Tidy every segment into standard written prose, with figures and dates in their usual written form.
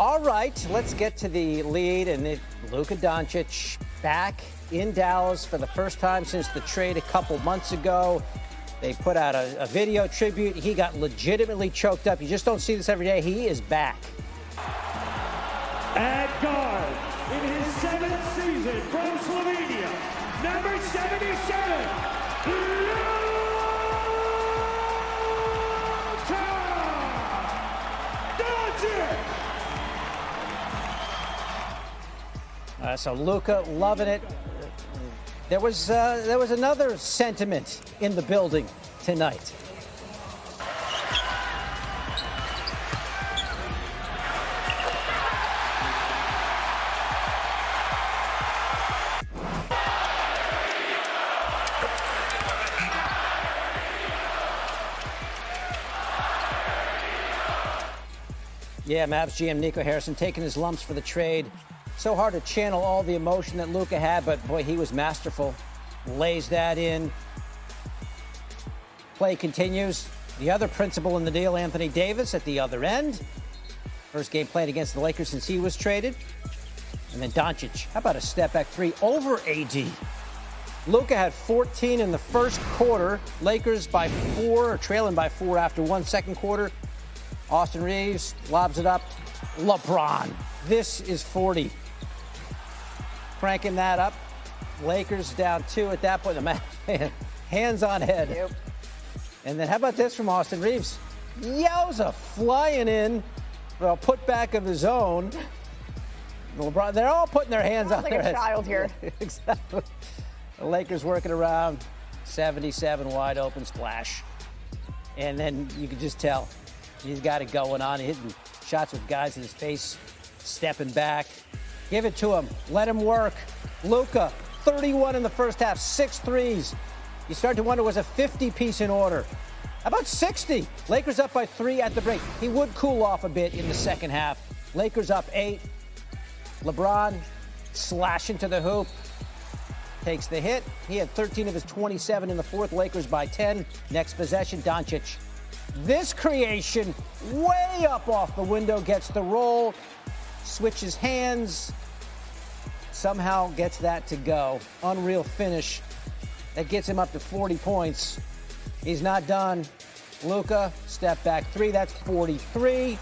All right, let's get to the lead. And Luka Doncic back in Dallas for the first time since the trade a couple months ago. They put out a video tribute. He got legitimately choked up. You just don't see this every day. He is back. At guard, in his 7th season from Slovenia, number 77, Luka Doncic! So Luka loving it. There was another sentiment in the building tonight. Yeah, Mavs GM Nico Harrison taking his lumps for the trade. So hard to channel all the emotion that Luka had, but boy, he was masterful. Lays that in. Play continues. The other principal in the deal, Anthony Davis, at the other end. First game played against the Lakers since he was traded. And then Doncic, how about a step-back three over AD? Luka had 14 in the first quarter. Lakers by 4, or trailing by 4 after 1 second quarter. Austin Reeves lobs it up. LeBron. This is 40. Cranking that up. Lakers down 2 at that point. Man, hands on head. Yep. And then how about this from Austin Reeves? Yowza, flying in for a putback of his own. LeBron, they're all putting their hands on their heads. Like a child here. Exactly. The Lakers working around. 77 wide open splash. And then you can just tell he's got it going on. Hitting shots with guys in his face, stepping back. Give it to him. Let him work. Luka, 31 in the first half, 6 threes. You start to wonder, was a 50-piece in order? How about 60? Lakers up by 3 at the break. He would cool off a bit in the second half. Lakers up 8. LeBron slashing to the hoop. Takes the hit. He had 13 of his 27 in the fourth. Lakers by 10. Next possession, Doncic. This creation way up off the window, gets the roll, switches hands, somehow gets that to go. Unreal finish. That gets him up to 40 points. He's not done. Luka, step back 3, that's 43.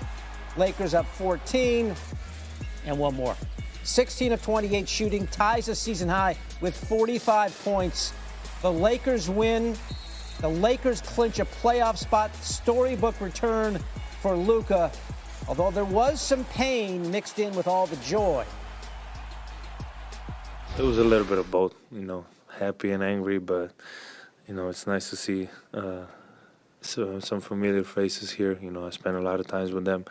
Lakers up 14. And one more. 16 of 28 shooting, ties a season high with 45 points. The Lakers win. The Lakers clinch a playoff spot. Storybook return for Luka, although there was some pain mixed in with all the joy. It was a little bit of both, happy and angry, but, it's nice to see some familiar faces here. I spent a lot of times with them.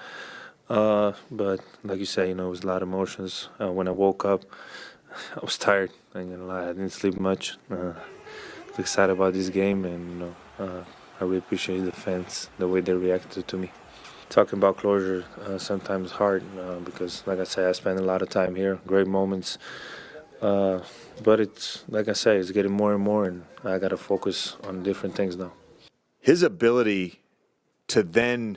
But like you said, it was a lot of emotions. When I woke up, I was tired. I ain't gonna lie, I didn't sleep much. Excited about this game, and I really appreciate the fans, the way they reacted to me. Talking about closure sometimes hard because, like I said, I spent a lot of time here, great moments. But it's, like I said, it's getting more and more, and I got to focus on different things now. His ability to then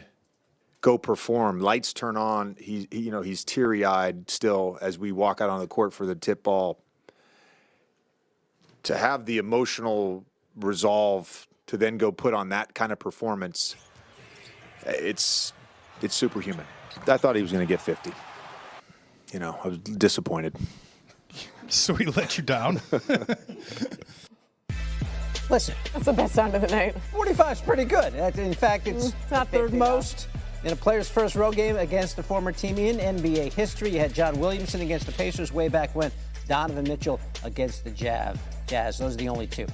go perform, lights turn on, he's teary-eyed still as we walk out on the court for the tip ball. To have the emotional resolve to then go put on that kind of performance, it's superhuman. I thought he was going to get 50. I was disappointed. So he let you down? Listen. That's the best sound of the night. 45 is pretty good. In fact, it's not third 50, most in a player's first road game against a former team in NBA history. You had John Williamson against the Pacers way back when. Donovan Mitchell against the Jazz. Those are the only two.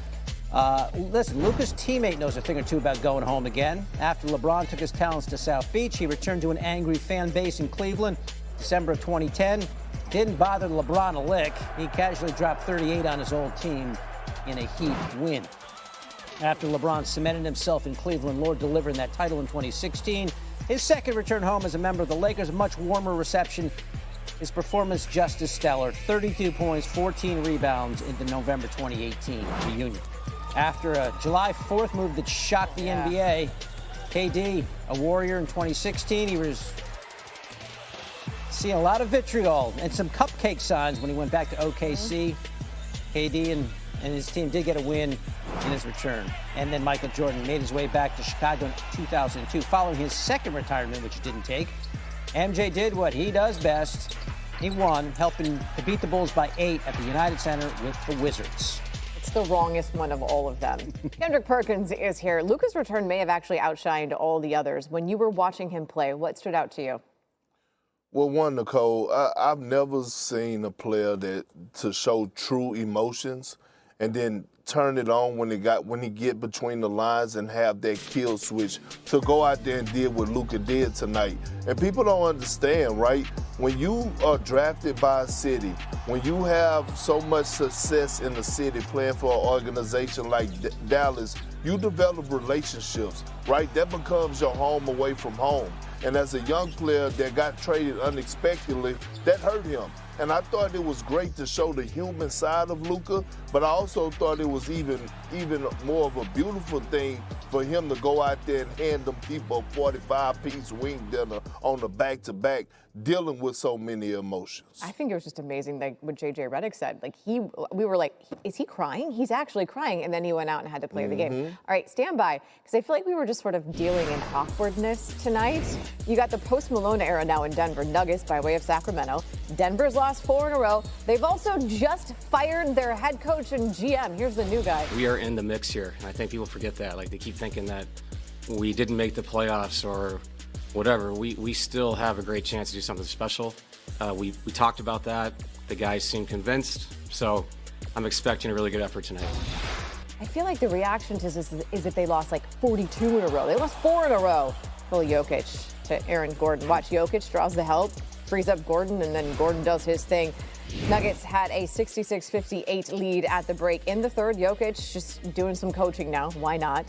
Listen, Luka's teammate knows a thing or two about going home again. After LeBron took his talents to South Beach, he returned to an angry fan base in Cleveland, December of 2010. Didn't bother LeBron a lick. He casually dropped 38 on his old team in a Heat win. After LeBron cemented himself in Cleveland, Lord delivering that title in 2016, his second return home as a member of the Lakers, a much warmer reception. His performance just as stellar, 32 points, 14 rebounds in the November 2018 reunion. After a July 4th move that shocked the NBA, KD, a Warrior in 2016, he was Seeing a lot of vitriol and some cupcake signs when he went back to OKC. KD and his team did get a win in his return. And then Michael Jordan made his way back to Chicago in 2002, following his second retirement, which he didn't take. MJ did what he does best. He won, helping to beat the Bulls by 8 at the United Center with the Wizards. It's the wrongest one of all of them. Kendrick Perkins is here. Luka's return may have actually outshined all the others. When you were watching him play, what stood out to you? Well, one, Nicole, I've never seen a player to show true emotions and then turn it on when he get between the lines and have that kill switch to go out there and did what Luka did tonight. And people don't understand, right? When you are drafted by a city, when you have so much success in the city playing for an organization like Dallas, you develop relationships, right? That becomes your home away from home. And as a young player that got traded unexpectedly, that hurt him. And I thought it was great to show the human side of Luka, but I also thought it was even more of a beautiful thing for him to go out there and hand them people a 45-piece wing dinner on the back-to-back, dealing with so many emotions. I think it was just amazing, like what JJ Redick said. Like we were like, is he crying? He's actually crying, and then he went out and had to play the game. All right, stand by, because I feel like we were just sort of dealing in awkwardness tonight. You got the post-Malone era now in Denver. Nuggets by way of Sacramento. Denver's lost 4 in a row. They've also just fired their head coach and GM. Here's the new guy. We are in the mix here, and I think people forget that. Like, they keep thinking that we didn't make the playoffs or whatever. We still have a great chance to do something special. We talked about that. The guys seem convinced, so I'm expecting a really good effort tonight. I feel like the reaction to this is that they lost like 42 in a row. They lost 4 in a row. Well, Jokic to Aaron Gordon. Watch, Jokic draws the help, frees up Gordon, and then Gordon does his thing. Nuggets had a 66-58 lead at the break. In the third, Jokic just doing some coaching now. Why not?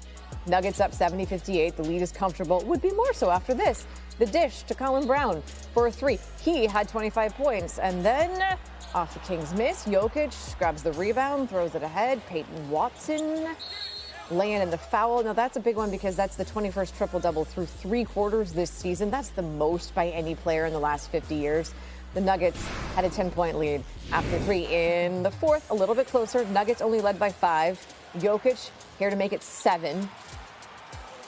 Nuggets up 70-58. The lead is comfortable. Would be more so after this. The dish to Colin Brown for a 3. He had 25 points. And then off the Kings miss, Jokic grabs the rebound, throws it ahead. Peyton Watson laying in the foul. Now that's a big one because that's the 21st triple-double through 3 quarters this season. That's the most by any player in the last 50 years. The Nuggets had a 10-point lead after 3 in the fourth, a little bit closer. Nuggets only led by 5. Jokic here to make it 7.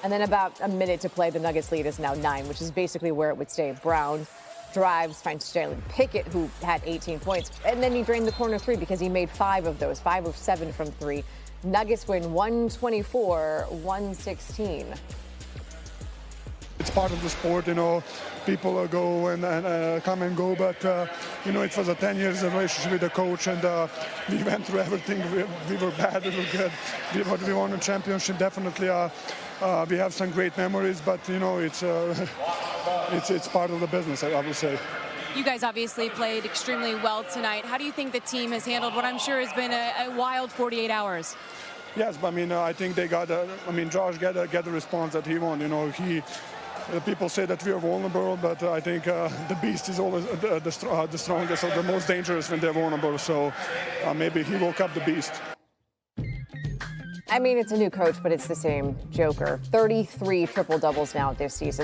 And then about a minute to play, the Nuggets lead is now 9, which is basically where it would stay. Brown drives, finds Jalen Pickett, who had 18 points. And then he drained the corner 3 because he made 5 of those, 5 of 7 from 3. Nuggets win 124-116. It's part of the sport, you know. People go and come and go, but you know, it was a 10 years relationship with the coach, and we went through everything. We were bad, we were good. We won a championship. Definitely, we have some great memories, but you know, it's part of the business, I would say. You guys obviously played extremely well tonight. How do you think the team has handled what I'm sure has been a wild 48 hours? Yes, but I mean, I think they got. Josh got the response that he wanted. You know, people say that we are vulnerable, but I think the beast is always the strongest or the most dangerous when they're vulnerable. So maybe he woke up the beast. I mean, it's a new coach, but it's the same Joker. 33 triple-doubles now this season.